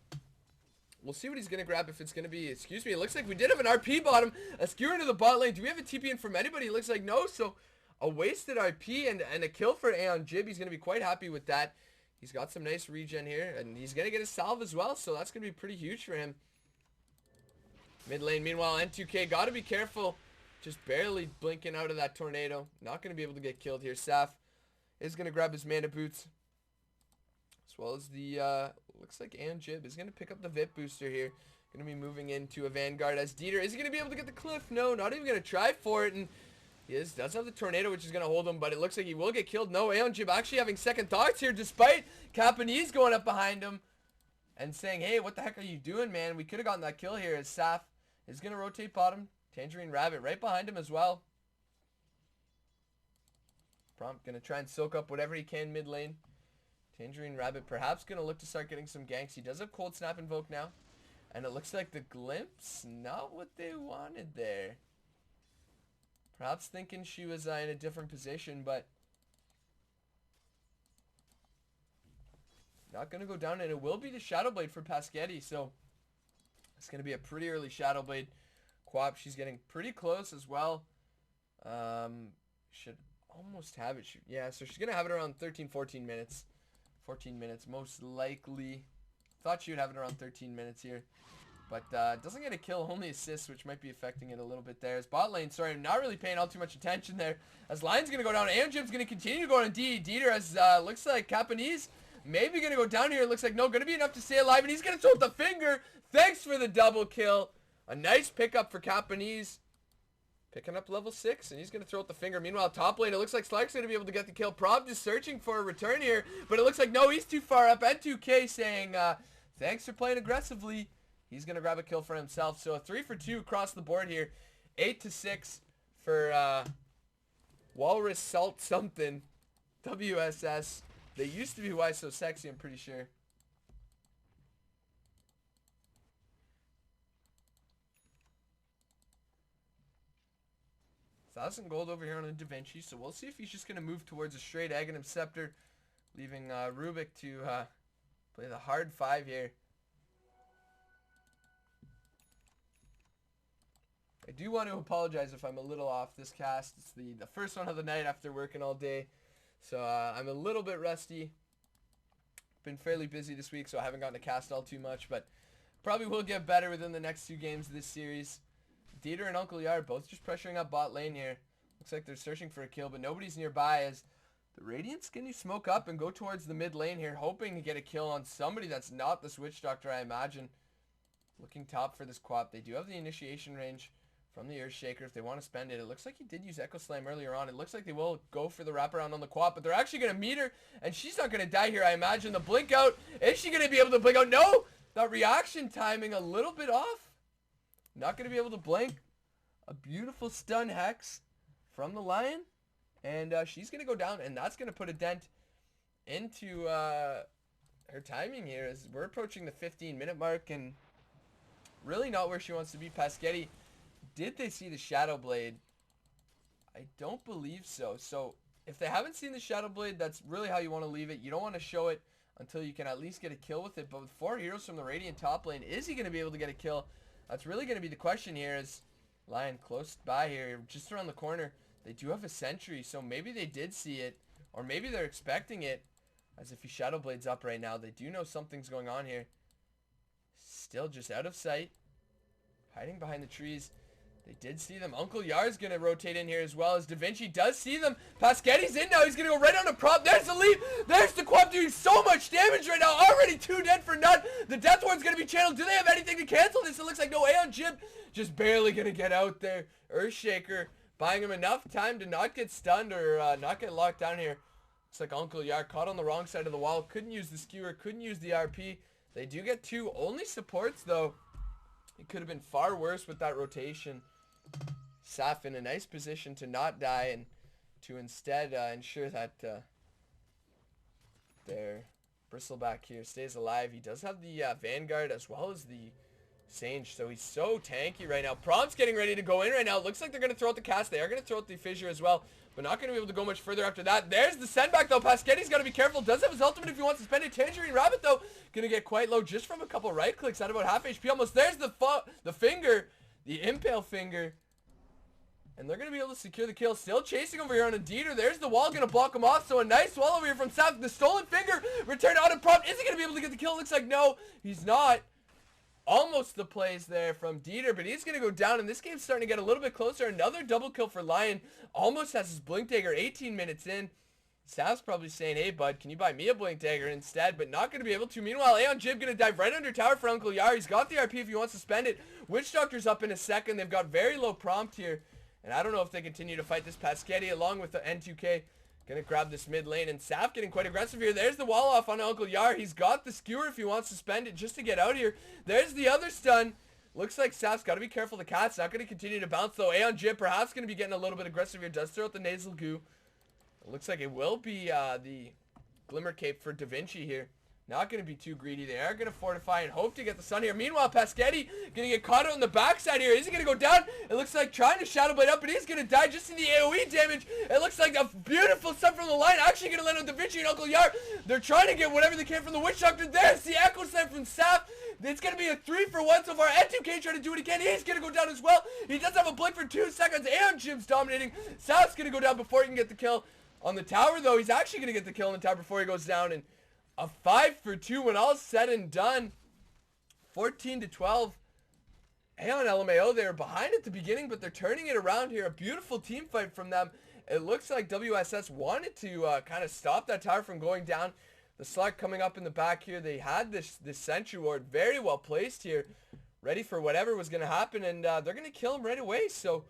we'll see what he's going to grab if it's going to be... Excuse me, it looks like we did have an RP bottom. A skewer into the bot lane. Do we have a TP in from anybody? It looks like no, so a wasted RP and a kill for Aeon Jib. He's going to be quite happy with that. He's got some nice regen here, and he's going to get a salve as well, so that's going to be pretty huge for him. Mid lane, meanwhile, N2K, got to be careful. Just barely blinking out of that tornado. Not going to be able to get killed here. Saf is going to grab his mana boots. As well as the, looks like Aeon Jib is going to pick up the VIP booster here. Going to be moving into a Vanguard as Dieter. Is he going to be able to get the cliff? No, not even going to try for it. And he does have the tornado, which is going to hold him, but it looks like he will get killed. No, Aeon Jib actually having second thoughts here, despite Capanese going up behind him and saying, hey, what the heck are you doing, man? We could have gotten that kill here, as Saf is going to rotate bottom. Tangerine Rabbit right behind him as well. Prompt going to try and soak up whatever he can mid lane. Tangerine Rabbit perhaps going to look to start getting some ganks. He does have Cold Snap invoked now. And it looks like the Glimpse, not what they wanted there. Perhaps thinking she was in a different position, but not going to go down. And it will be the Shadow Blade for Paschetti, so it's going to be a pretty early Shadow Blade. Quap, she's getting pretty close as well. Should almost have it. Yeah, so she's going to have it around 13-14 minutes. 14 minutes, most likely. Thought she would have it around 13 minutes here. But doesn't get a kill, only assists, which might be affecting it a little bit there. As bot lane, sorry, I'm not really paying all too much attention there. As line's going to go down, Aeon Jib's going to continue to go on D. Dieter, as looks like Capanese maybe going to go down here. It looks like no, going to be enough to stay alive, and he's going to throw the finger. Thanks for the double kill. A nice pickup for Capanese. Picking up level 6, and he's going to throw out the finger. Meanwhile, top lane, it looks like Slingers going to be able to get the kill. Prob just searching for a return here, but it looks like no, he's too far up. N2K saying, thanks for playing aggressively. He's going to grab a kill for himself. So a 3 for 2 across the board here. 8-6 for Walrus Salt something. WSS. They used to be Why So Sexy, I'm pretty sure. 1,000 gold over here on a Da Vinci, so we'll see if he's just going to move towards a straight Aghanim Scepter, leaving Rubik to play the hard 5 here. I do want to apologize if I'm a little off this cast. It's the first one of the night after working all day, so I'm a little bit rusty. Been fairly busy this week, so I haven't gotten to cast all too much, but probably will get better within the next 2 games of this series. Dieter and Uncle Yar both just pressuring up bot lane here. Looks like they're searching for a kill, but nobody's nearby as the Radiant's going to smoke up and go towards the mid lane here, hoping to get a kill on somebody that's not the Switch Doctor, I imagine. Looking top for this Quap. They do have the initiation range from the Earthshaker if they want to spend it. It looks like he did use Echo Slam earlier on. It looks like they will go for the wraparound on the Quap, but they're actually going to meet her, and she's not going to die here, I imagine. The blink out, is she going to be able to blink out? No! That reaction timing a little bit off. Not going to be able to blink. A beautiful stun hex from the Lion, and she's going to go down, and that's going to put a dent into her timing here as we're approaching the 15-minute mark, and really not where she wants to be. Paschetti, did they see the Shadow Blade? I don't believe so. So if they haven't seen the Shadow Blade, that's really how you want to leave it. You don't want to show it until you can at least get a kill with it, but with 4 heroes from the Radiant top lane, is he going to be able to get a kill? That's really going to be the question here. Is Lion close by here, just around the corner. They do have a sentry, so maybe they did see it, or maybe they're expecting it, as if he Shadow Blades up right now. They do know something's going on here. Still just out of sight, hiding behind the trees. They did see them. Uncle Yar's going to rotate in here as well, as Da Vinci does see them. Paschetti's in now. He's going to go right on a prop. There's the leap. There's the Quap doing so much damage right now. Already 2 dead for none. The Death Ward's going to be channeled. Do they have anything to cancel this? It looks like no. Aeon Jib just barely going to get out there. Earthshaker buying him enough time to not get stunned or not get locked down here. Looks like Uncle Yar caught on the wrong side of the wall. Couldn't use the skewer. Couldn't use the RP. They do get 2 only supports, though. It could have been far worse with that rotation. Saf in a nice position to not die and to instead ensure that their Bristleback here stays alive. He does have the Vanguard as well as the Sage, so he's so tanky right now. Prompt's getting ready to go in right now. It looks like they're going to throw out the cast. They are going to throw out the Fissure as well. but not going to be able to go much further after that. There's the send back, though. Paschetti got to be careful. Does have his ultimate if he wants to spend it. Tangerine Rabbit, though, going to get quite low just from a couple right clicks at about half HP almost. There's the finger, the impale finger. And they're going to be able to secure the kill. Still chasing over here on a Dieter. There's the wall going to block him off. So a nice wall over here from Saf. The stolen finger returned out of prompt. Is he going to be able to get the kill? Looks like no, he's not. Almost the plays there from Dieter, but he's going to go down. And this game's starting to get a little bit closer. Another double kill for Lion. Almost has his Blink Dagger 18 minutes in. Saf's probably saying, hey, bud, can you buy me a Blink Dagger instead? But not going to be able to. Meanwhile, Aeon Jib going to dive right under tower for Uncle Yar. He's got the RP if he wants to spend it. Witch Doctor's up in a second. They've got very low prompt here. And I don't know if they continue to fight this. Paschetti along with the N2K. Gonna grab this mid lane. And Saf getting quite aggressive here. There's the wall off on Uncle Yar. He's got the skewer if he wants to spend it just to get out here. There's the other stun. Looks like Saf's got to be careful. The cat's not going to continue to bounce though. Aeon Jib perhaps going to be getting a little bit aggressive here. Does throw out the nasal goo. It looks like it will be the Glimmer Cape for Da Vinci here. Not going to be too greedy. They are going to fortify and hope to get the stun here. Meanwhile, Paschetti going to get caught out on the backside here. Is he going to go down? It looks like trying to Shadow Blade up, but he's going to die just in the AoE damage. It looks like a beautiful stun from the line. Actually going to land on Da Vinci and Uncle Yar. They're trying to get whatever they can from the Witch Doctor. There's the Echo Slam from Saf. It's going to be a 3-for-1 so far. N2K trying to do what he can. He's going to go down as well. He does have a blink for 2 seconds. Aeon Jib's dominating. Saf's going to go down before he can get the kill. On the tower, though, he's actually going to get the kill on the tower before he goes down. And a 5-for-2 when all said and done. 14-12. Aeon LMAO, they were behind at the beginning, but they're turning it around here. A beautiful team fight from them. It looks like WSS wanted to kind of stop that tower from going down. The Slark coming up in the back here. They had this Sentry Ward very well placed here, ready for whatever was going to happen, and they're going to kill him right away. So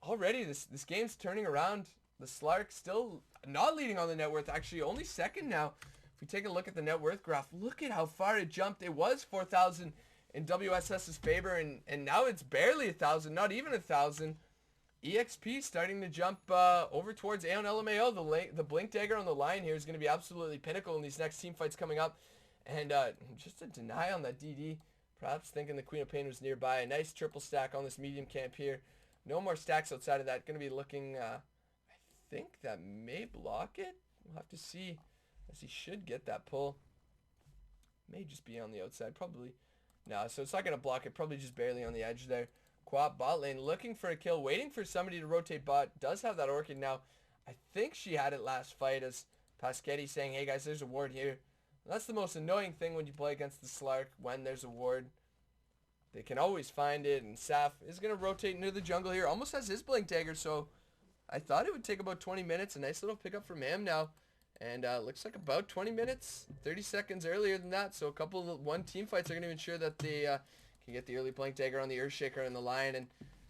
already this game's turning around. The Slark still not leading on the net worth, actually only second now. If we take a look at the net worth graph, look at how far it jumped. It was 4,000 in WSS's favor, and now it's barely 1,000, not even 1,000. EXP starting to jump over towards Aeon LMAO. The Blink Dagger on the line here is going to be absolutely pinnacle in these next team fights coming up. And just a deny on that DD. Perhaps thinking the Queen of Pain was nearby. A nice triple stack on this medium camp here. No more stacks outside of that. Going to be looking, I think that may block it. We'll have to see, as he should get that pull. May just be on the outside, probably. No, so it's not going to block it. Probably just barely on the edge there. Quap bot lane looking for a kill, waiting for somebody to rotate bot. Does have that Orchid now. I think she had it last fight, as Paschetti saying, hey guys, there's a ward here. That's the most annoying thing when you play against the Slark, when there's a ward. They can always find it, and Saf is going to rotate into the jungle here. Almost has his Blink Dagger, so I thought it would take about 20 minutes. A nice little pickup from him now. And looks like about 20 minutes, 30 seconds earlier than that. So a couple of one team fights are going to ensure that they can get the early Blink Dagger on the Earthshaker and the Lion. And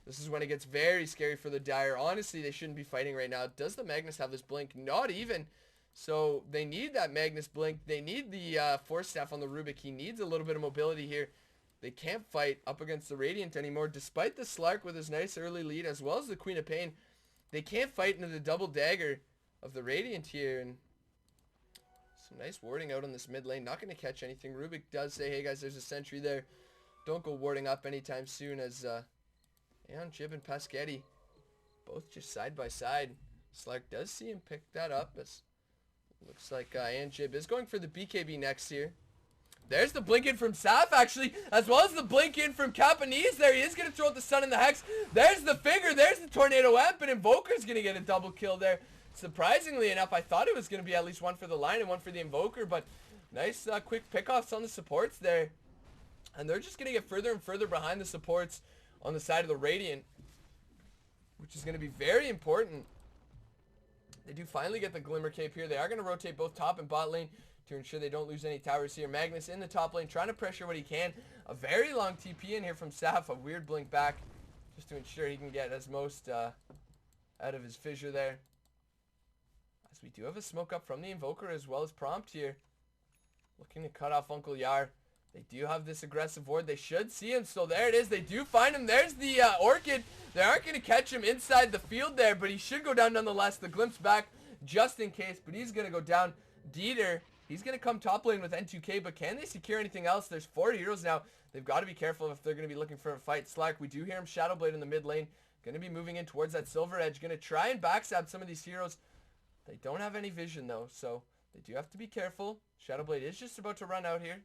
this is when it gets very scary for the Dire. Honestly, they shouldn't be fighting right now. Does the Magnus have this Blink? Not even. So they need that Magnus Blink. They need the Force Staff on the Rubik. He needs a little bit of mobility here. They can't fight up against the Radiant anymore. Despite the Slark with his nice early lead, as well as the Queen of Pain, they can't fight into the double dagger of the Radiant here. And some nice warding out on this mid lane. Not going to catch anything. Rubik does say, hey guys, there's a sentry there. Don't go warding up anytime soon, as Aeon Jib and Paschetti both just side by side. Slark does see him pick that up, as looks like Aeon Jib is going for the BKB next here. There's the blink in from Saf, actually, as well as the blink in from Capanese there. He is going to throw out the stun in the Hex. There's the finger. There's the Tornado Amp, and Invoker's going to get a double kill there. Surprisingly enough, I thought it was going to be at least one for the Line and one for the Invoker, but nice quick pickoffs on the supports there. And they're just going to get further and further behind the supports on the side of the Radiant, which is going to be very important. They do finally get the Glimmer Cape here. They are going to rotate both top and bot lane to ensure they don't lose any towers here. Magnus in the top lane, trying to pressure what he can. A very long TP in here from Saf. A weird blink back just to ensure he can get as most out of his fissure there. As we do have a smoke up from the Invoker as well as Prompt here. Looking to cut off Uncle Yar. They do have this aggressive ward. They should see him. So there it is. They do find him. There's the Orchid. They aren't going to catch him inside the field there, but he should go down nonetheless. The glimpse back just in case, but he's going to go down. Dieter, he's going to come top lane with N2K, but can they secure anything else? There's 4 heroes now. They've got to be careful if they're going to be looking for a fight. Slack, we do hear him Shadow Blade in the mid lane. Going to be moving in towards that silver edge. Going to try and backstab some of these heroes. They don't have any vision though, so they do have to be careful. Shadowblade is just about to run out here.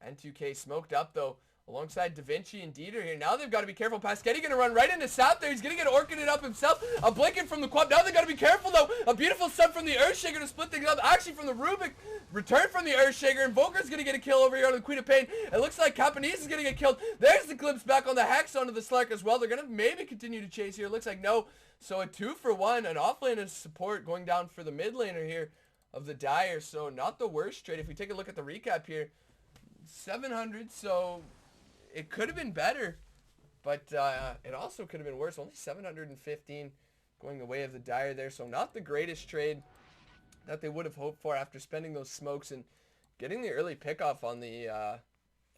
N2K smoked up though, alongside Da Vinci and Dieter here. Now they've got to be careful. Pasquetti going to run right into Sap there. He's going to get Orchided up himself. A blinking from the Quap. Now they've got to be careful though. A beautiful stun from the Earthshaker to split things up. Actually from the Rubik. Return from the Earthshaker. Invoker's going to get a kill over here on the Queen of Pain. It looks like Capanese is going to get killed. There's the glimpse back on the Hex onto the Slark as well. They're going to maybe continue to chase here. It looks like no. So a 2-for-1. An off lane of support going down for the mid laner here of the Dire. So not the worst trade. If we take a look at the recap here. 700, so it could have been better, but it also could have been worse. Only 715 going the way of the Dire there, so not the greatest trade that they would have hoped for after spending those smokes and getting the early pickoff on the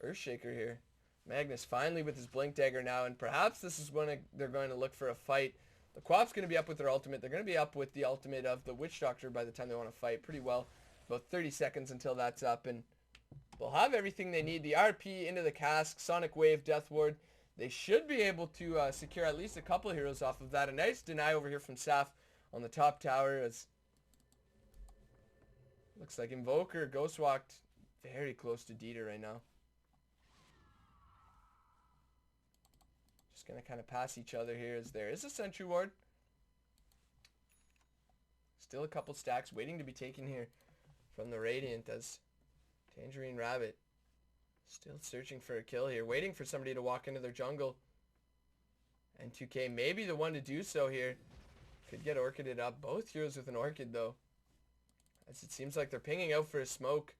Earthshaker here. Magnus finally with his Blink Dagger now, and perhaps this is when they're going to look for a fight. The Quap's going to be up with their ultimate. They're going to be up with the ultimate of the Witch Doctor by the time they want to fight pretty well. About 30 seconds until that's up, and they'll have everything they need. The RP into the cask, Sonic Wave, Death Ward. They should be able to secure at least a couple heroes off of that. A nice deny over here from Saf on the top tower. As looks like Invoker Ghostwalked very close to Dieter right now. Just going to kind of pass each other here as there is a Sentry Ward. Still a couple stacks waiting to be taken here from the Radiant as Tangerine Rabbit still searching for a kill here, waiting for somebody to walk into their jungle. And 2K maybe the one to do so here. Could get Orchided up. Both heroes with an Orchid though, as it seems like they're pinging out for a smoke.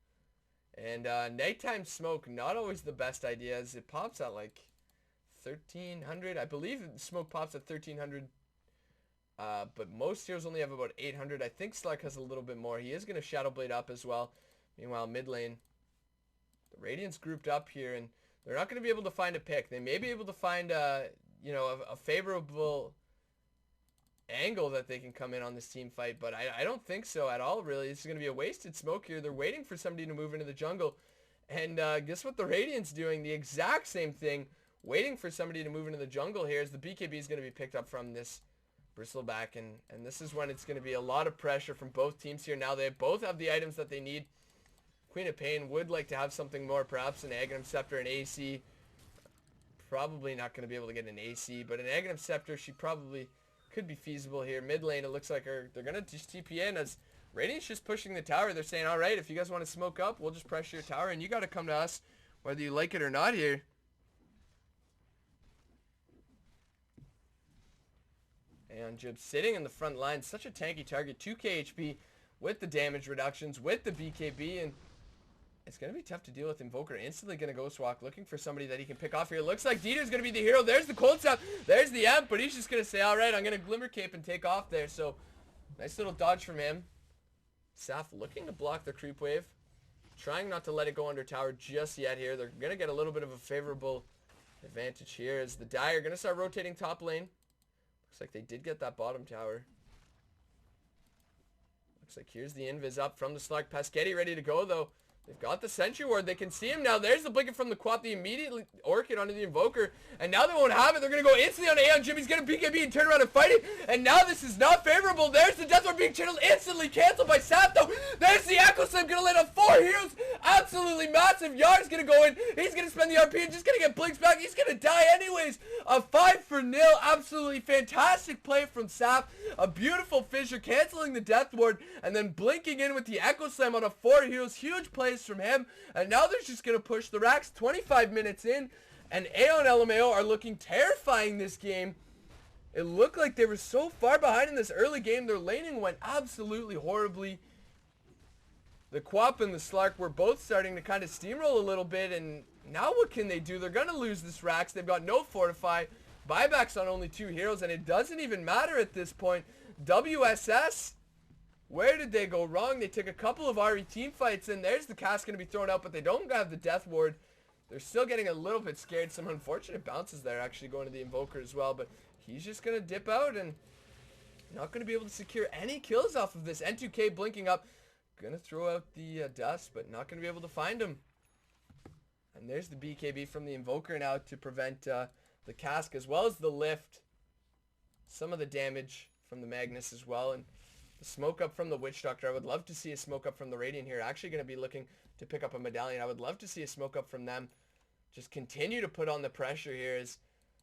And nighttime smoke, not always the best idea, as it pops at like 1300. I believe smoke pops at 1300. But most heroes only have about 800. I think Slark has a little bit more. He is going to Shadowblade up as well. Meanwhile, mid lane, the Radiant's grouped up here, and they're not going to be able to find a pick. They may be able to find a favorable angle that they can come in on this team fight, but I don't think so at all, really. This is going to be a wasted smoke here. They're waiting for somebody to move into the jungle, and guess what the Radiant's doing? The exact same thing, waiting for somebody to move into the jungle here, as the BKB is going to be picked up from this Bristleback, and this is when it's going to be a lot of pressure from both teams here. Now they both have the items that they need. Queen of Pain would like to have something more, perhaps an Aghanim Scepter, an AC. Probably not going to be able to get an AC, but an Aghanim Scepter, she probably could be feasible here. Mid lane, it looks like they're going to just TP in, as Radiant's just pushing the tower. They're saying, alright, if you guys want to smoke up, we'll just pressure your tower, and you got to come to us, whether you like it or not here. And Jib sitting in the front line, such a tanky target, 2k HP with the damage reductions, with the BKB, and it's going to be tough to deal with. Invoker instantly going to Ghostwalk, looking for somebody that he can pick off here. It looks like Dieter's going to be the hero. There's the Cold Snap, there's the Amp, but he's just going to say, alright, I'm going to Glimmer Cape and take off there. So, nice little dodge from him. Saf looking to block the creep wave, trying not to let it go under tower just yet here. They're going to get a little bit of a favorable advantage here, as the Dire going to start rotating top lane. Looks like they did get that bottom tower. Looks like here's the invis up from the Slark. Pasquetti ready to go though. They've got the Sentry Ward. They can see him now. There's the blinking from the Quap. The immediately Orchid onto the Invoker. And now they won't have it. They're going to go instantly on Aeon. Jimmy's going to BKB and turn around and fight it. And now this is not favorable. There's the Death Ward being channeled, instantly canceled by Sapto. There's the Echo Slam going to land on 4 heroes. Absolutely massive. Yard's going to go in. He's going to spend the RP and just going to get blinks back. He's going to die anyways. A 5-0. Absolutely fantastic play from Sap. A beautiful Fissure canceling the Death Ward and then blinking in with the Echo Slam on a 4 heroes. Huge plays from him, and now they're just going to push the racks. 25 minutes in, and Aeon LMAO are looking terrifying this game. It looked like they were so far behind in this early game. Their laning went absolutely horribly. The Quap and the Slark were both starting to kind of steamroll a little bit, and now what can they do? They're going to lose this racks. They've got no Fortify, buybacks on only 2 heroes, and it doesn't even matter at this point. WSS, where did they go wrong? They took a couple of RE team fights, and there's the cast going to be thrown out, but they don't have the Death Ward. They're still getting a little bit scared. Some unfortunate bounces there actually going to the Invoker as well, but he's just going to dip out and not going to be able to secure any kills off of this. N2K blinking up. Going to throw out the dust, but not going to be able to find him. And there's the BKB from the Invoker now to prevent the cask as well as the lift. some of the damage from the Magnus as well. And the smoke up from the Witch Doctor. I would love to see a smoke up from the Radiant here. Actually going to be looking to pick up a Medallion. I would love to see a smoke up from them. Just continue to put on the pressure here as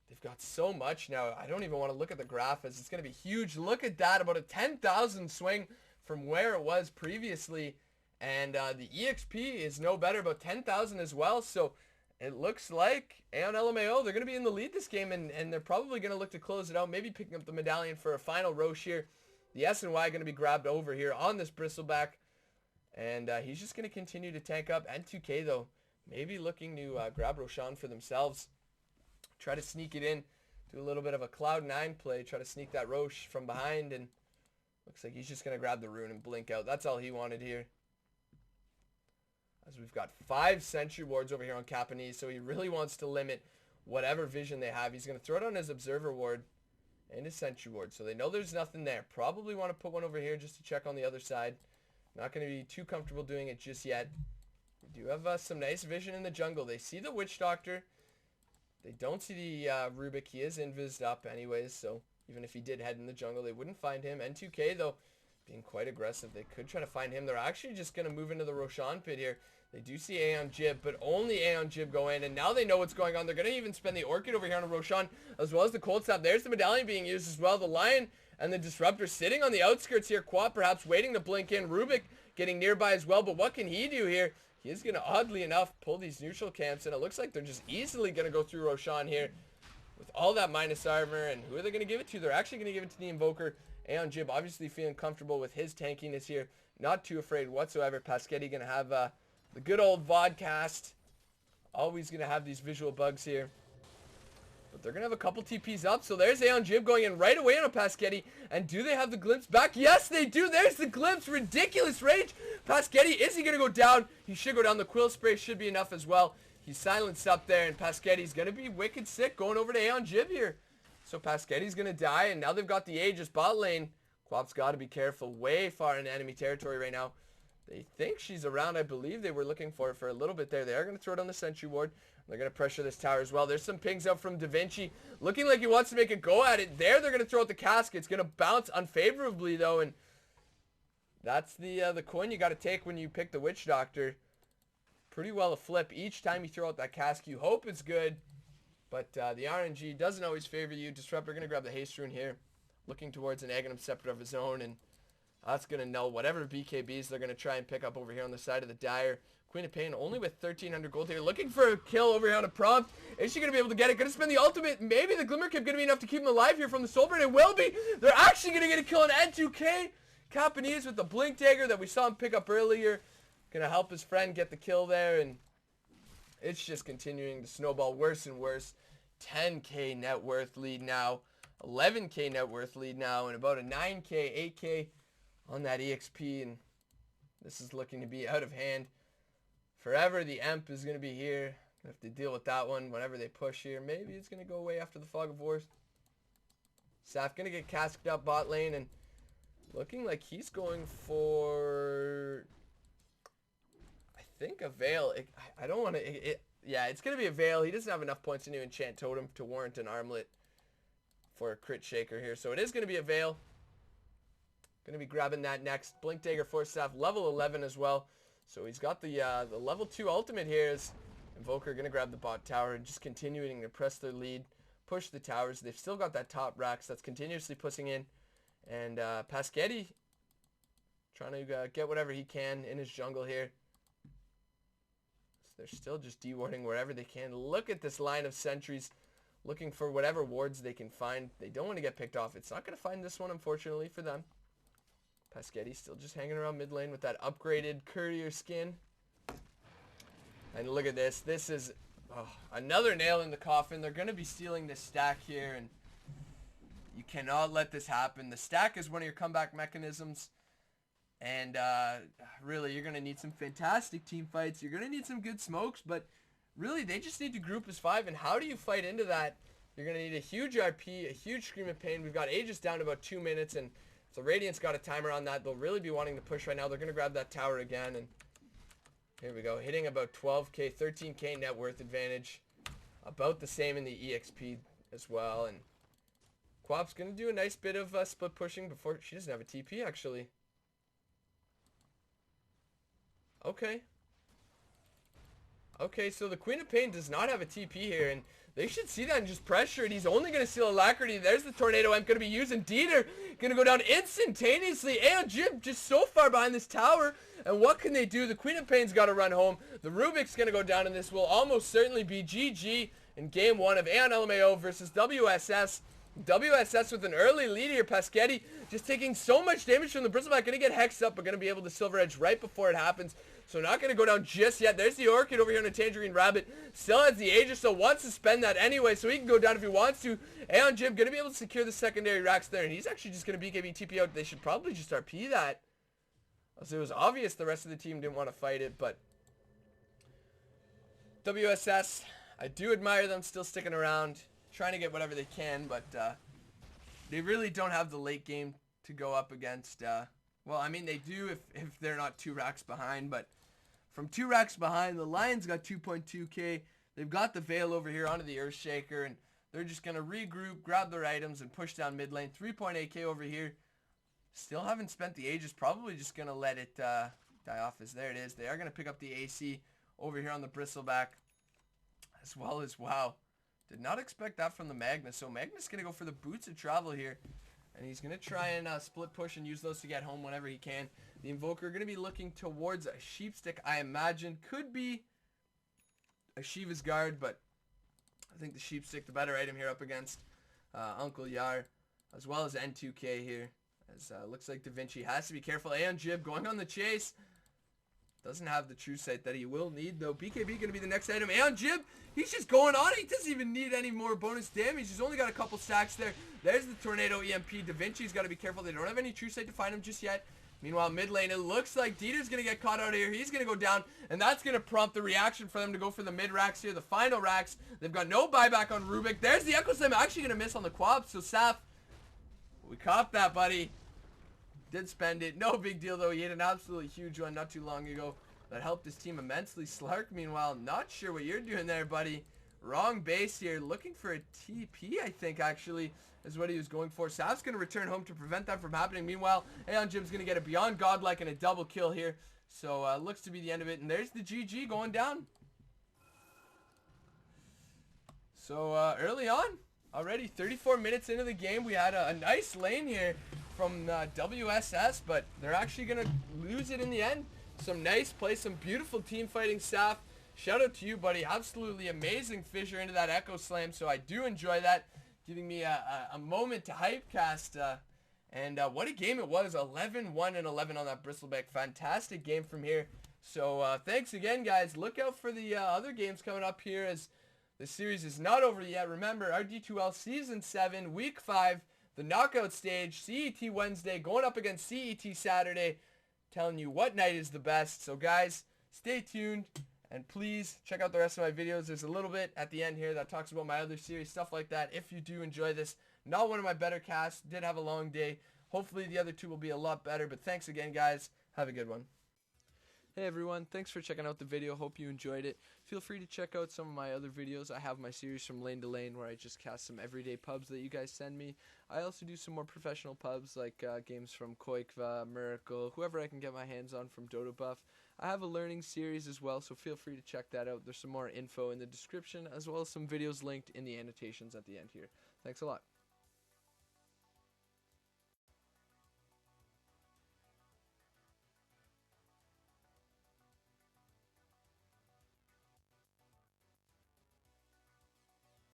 they've got so much now. I don't even want to look at the graph as it's going to be huge. Look at that. About a 10,000 swing from where it was previously. And the EXP is no better. About 10,000 as well. So it looks like Aeon LMAO, they're going to be in the lead this game. And they're probably going to look to close it out. Maybe picking up the Medallion for a final Roche here. The S&Y going to be grabbed over here on this Bristleback. And he's just going to continue to tank up. N2K though, maybe looking to grab Roshan for themselves. Try to sneak it in. Do a little bit of a Cloud9 play. Try to sneak that Roche from behind. And looks like he's just going to grab the rune and blink out. That's all he wanted here. As we've got 5 sentry wards over here on Capanese. So he really wants to limit whatever vision they have. He's going to throw it on his observer ward and his sentry ward. So they know there's nothing there. Probably want to put one over here just to check on the other side. Not going to be too comfortable doing it just yet. They do have some nice vision in the jungle. They see the Witch Doctor. They don't see the Rubik. He is invised up anyways. So even if he did head in the jungle, they wouldn't find him. N2K though, being quite aggressive. They could try to find him. They're actually just going to move into the Roshan pit here. They do see Aeon Jib, but only Aeon Jib go in, and now they know what's going on. They're going to even spend the Orchid over here on a Roshan, as well as the Cold Snap. There's the Medallion being used as well. The Lion and the Disruptor sitting on the outskirts here. Quap perhaps waiting to blink in. Rubik getting nearby as well, but what can he do here? He is going to, oddly enough, pull these neutral camps, and it looks like they're just easily going to go through Roshan here with all that minus armor. And who are they going to give it to? They're actually going to give it to the Invoker. Aeon Jib obviously feeling comfortable with his tankiness here. Not too afraid whatsoever. Pasquetti going to have the good old vodcast. Always going to have these visual bugs here. But they're going to have a couple TPs up. So there's Aeon Jib going in right away on a Pasquetti. And do they have the glimpse back? Yes, they do. There's the glimpse. Ridiculous rage. Pasquetti, is he going to go down? He should go down. The Quill Spray should be enough as well. He's silenced up there. And Pasquetti's going to be wicked sick going over to Aeon Jib here. So Pasquetti's going to die. And now they've got the Aegis bot lane. Quap's got to be careful. Way far in enemy territory right now. They think she's around. I believe they were looking for it for a little bit there. They are going to throw it on the sentry ward. They're going to pressure this tower as well. There's some pings out from Da Vinci. Looking like he wants to make a go at it. There, they're going to throw out the casket. It's going to bounce unfavorably, though. And that's the coin you got to take when you pick the Witch Doctor. Pretty well a flip. Each time you throw out that casket, you hope it's good. But the RNG doesn't always favor you. Disruptor going to grab the haste rune here. Looking towards an Aghanim Scepter of his own. And that's going to know whatever BKBs they're going to try and pick up over here on the side of the Dire. Queen of Pain only with 1,300 gold here. Looking for a kill over here on a prompt. Is she going to be able to get it? Going to spend the ultimate. Maybe the Glimmer Cape going to be enough to keep him alive here from the Soulburn. It will be. They're actually going to get a kill on N2K. Capanese with the Blink Dagger that we saw him pick up earlier. Going to help his friend get the kill there. And it's just continuing to snowball worse and worse. 10k net worth lead now. 11k net worth lead now. And about a 9k, 8k on that EXP. And this is looking to be out of hand. Forever, the Emp is going to be here. Gonna have to deal with that one whenever they push here. Maybe it's going to go away after the Fog of Wars. Saf going to get casked up bot lane and looking like he's going for, I think, a Veil. I don't want to, yeah, it's going to be a Veil. He doesn't have enough points in new Enchant Totem to warrant an Armlet for a crit shaker here. So it is going to be a Veil. Going to be grabbing that next. Blink Dagger Force Staff, level 11 as well. So he's got the level 2 ultimate here. Is Invoker going to grab the bot tower and just continuing to press their lead, push the towers. They've still got that top Rax that's continuously pushing in. And Pasquetti trying to get whatever he can in his jungle here. So they're still just dewarding wherever they can. Look at this line of sentries looking for whatever wards they can find. They don't want to get picked off. It's not going to find this one, unfortunately, for them. Pasquetti still just hanging around mid lane with that upgraded courier skin. And look at this. This is another nail in the coffin. They're going to be stealing this stack here. And you cannot let this happen. The stack is one of your comeback mechanisms. And really, you're going to need some fantastic team fights. You're going to need some good smokes. But really, they just need to group as 5. And how do you fight into that? You're going to need a huge RP, a huge Scream of Pain. We've got Aegis down to about 2 minutes. And so Radiant's got a timer on that. They'll really be wanting to push right now. They're going to grab that tower again. And here we go. Hitting about 12k, 13k net worth advantage. About the same in the EXP as well. And Quap's going to do a nice bit of split pushing before. She doesn't have a TP, actually. Okay. Okay, so the Queen of Pain does not have a TP here, and they should see that and just pressure it. He's only going to steal Alacrity. There's the Tornado I'm going to be using. Dieter going to go down instantaneously. Aeon Jib just so far behind this tower. And what can they do? The Queen of Pain's got to run home. The Rubik's going to go down, and this will almost certainly be GG in game 1 of Aeon LMAO versus WSS. WSS with an early lead here. Paschetti just taking so much damage from the Bristleback. Going to get hexed up, but going to be able to Silver Edge right before it happens. So not going to go down just yet. There's the Orchid over here on a Tangerine Rabbit. Still has the Aegis, so wants to spend that anyway, so he can go down if he wants to. Aeon Jib going to be able to secure the secondary racks there, and he's actually just going to BKB TP out. They should probably just RP that. So it was obvious the rest of the team didn't want to fight it, but WSS, I do admire them still sticking around, trying to get whatever they can, but they really don't have the late game to go up against. Well, I mean, they do if they're not 2 racks behind, but from 2 racks behind, the Lions got 2.2k. They've got the Veil over here onto the Earthshaker, and they're just going to regroup, grab their items, and push down mid lane. 3.8k over here. Still haven't spent the Aegis. Probably just going to let it die off as there it is. They are going to pick up the AC over here on the Bristleback. As well as, wow. Did not expect that from the Magnus. So Magnus going to go for the Boots of Travel here. And he's going to try and split push and use those to get home whenever he can. The Invoker going to be looking towards a Sheepstick, I imagine. Could be a Shiva's Guard, but I think the Sheepstick the better item here up against Uncle Yar. As well as N2K here. As looks like Da Vinci has to be careful. Aeon Jib going on the chase. Doesn't have the true sight that he will need, though. BKB going to be the next item. Aeon Jib, he's just going on. He doesn't even need any more bonus damage. He's only got a couple stacks there. There's the Tornado EMP. Da Vinci's got to be careful. They don't have any true sight to find him just yet. Meanwhile, mid lane, it looks like Dieter's going to get caught out here. He's going to go down, and that's going to prompt the reaction for them to go for the mid racks here, the final racks. They've got no buyback on Rubik. There's the Echo Slam. Actually going to miss on the Quab, so Saf, we caught that, buddy. Did spend it. No big deal, though. He hit an absolutely huge one not too long ago. That helped his team immensely. Slark, meanwhile, not sure what you're doing there, buddy. Wrong base here. Looking for a TP, I think, actually, is what he was going for. Saf's going to return home to prevent that from happening. Meanwhile, Aeon Jib's going to get a Beyond Godlike and a double kill here. So, looks to be the end of it. And there's the GG going down. So, early on, already 34 minutes into the game, we had a nice lane here from WSS, but they're actually going to lose it in the end. Some nice play, some beautiful team fighting. Saf, shout out to you, buddy. Absolutely amazing fissure into that Echo Slam, so I do enjoy that. Giving me a moment to hypecast. And what a game it was. 11-1 and 11 on that Bristleback. Fantastic game from here. So thanks again, guys. Look out for the other games coming up here as the series is not over yet. Remember, RD2L Season 7, Week 5, the knockout stage, CET Wednesday, going up against CET Saturday. Telling you what night is the best. So guys, stay tuned and please check out the rest of my videos. There's a little bit at the end here that talks about my other series, stuff like that. If you do enjoy this, not one of my better casts, did have a long day. Hopefully the other two will be a lot better, but thanks again, guys. Have a good one. Hey everyone, thanks for checking out the video. Hope you enjoyed it. Feel free to check out some of my other videos. I have my series from lane to lane where I just cast some everyday pubs that you guys send me. I also do some more professional pubs like games from Koikva, Miracle, whoever I can get my hands on from Dodo Buff. I have a learning series as well, so feel free to check that out. There's some more info in the description as well as some videos linked in the annotations at the end here. Thanks a lot.